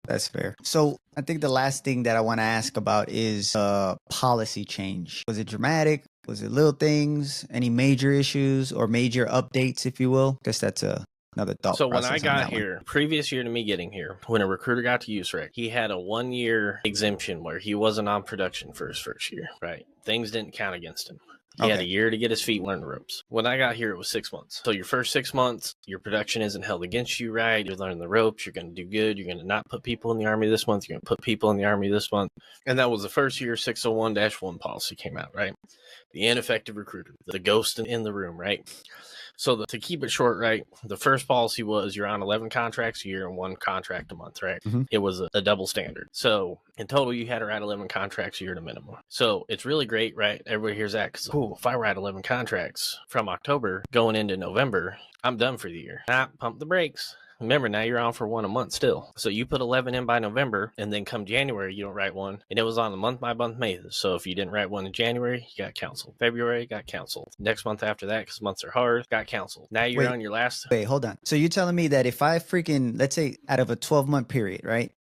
That's fair. So I think the last thing that I want to ask about is policy change. Was it dramatic? Was it little things? Any major issues or major updates, if you will? Guess that's another thought So when process I on got that one. here, previous year to me getting here, when a recruiter got to USREC, he had a 1-year exemption where he wasn't on production for his first year, right? Things didn't count against him. He had a year to get his feet learn the ropes. When I got here, it was 6 months. So your first 6 months, your production isn't held against you, right? You're learning the ropes. You're going to do good. You're going to not put people in the Army this month. You're going to put people in the Army this month. And that was the first year 601-1 policy came out, right? The ineffective recruiter, the ghost in the room, right? So to keep it short, right, the first policy was you're on 11 contracts a year and 1 contract a month, right? Mm-hmm. It was a double standard. So in total, you had to write 11 contracts a year at a minimum. So it's really great, right? Everybody hears that because, cool, if I write 11 contracts from October going into November, I'm done for the year. Pump the brakes. Remember, now you're on for 1 a month still. So you put 11 in by November, and then come January, you don't write one. And it was on a month-by-month basis. So if you didn't write one in January, you got canceled. February, got canceled. Next month after that, because months are hard, got canceled. Now you're on your last... Wait, hold on. So you're telling me that if I let's say out of a 12-month period, right?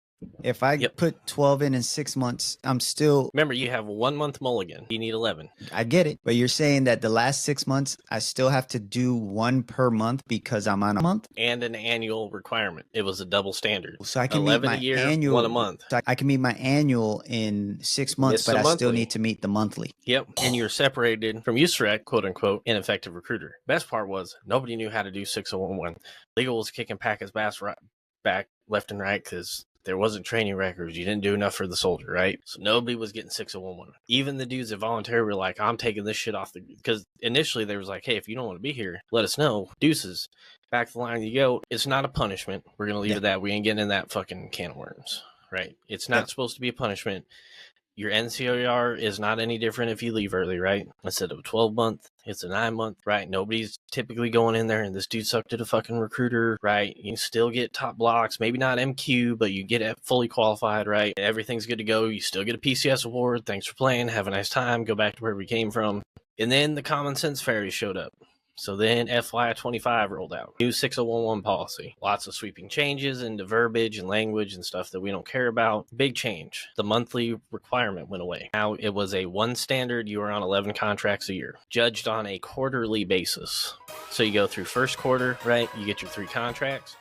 If I put 12 in 6 months, I'm still... Remember, you have a 1 month mulligan. You need 11. I get it. But you're saying that the last 6 months, I still have to do 1 per month because I'm on a month? And an annual requirement. It was a double standard. So I can meet my annual... 1 a month. So I can meet my annual in 6 months, but I still need to meet the monthly. Yep. And you're separated from USREC, quote unquote, ineffective recruiter. Best part was nobody knew how to do 601. Legal was kicking packets back left and right because there wasn't training records. You didn't do enough for the soldier, right? So nobody was getting 601. Even the dudes that volunteered were like, I'm taking this shit off because initially they was like, hey, if you don't want to be here, let us know. Deuces. Back to the line you go. It's not a punishment. We're going to leave it that. We ain't getting in that fucking can of worms, right? It's not supposed to be a punishment. Your NCOR is not any different if you leave early, right? Instead of a 12-month, it's a 9-month, right? Nobody's typically going in there and this dude sucked at a fucking recruiter, right? You still get top blocks, maybe not MQ, but you get it fully qualified, right? Everything's good to go. You still get a PCS award. Thanks for playing. Have a nice time. Go back to where we came from. And then the common sense fairies showed up. So then FY 25 rolled out. New 6011 policy. Lots of sweeping changes into verbiage and language and stuff that we don't care about. Big change. The monthly requirement went away. Now it was a 1 standard. You were on 11 contracts a year. Judged on a quarterly basis. So you go through first quarter, right? You get your 3 contracts.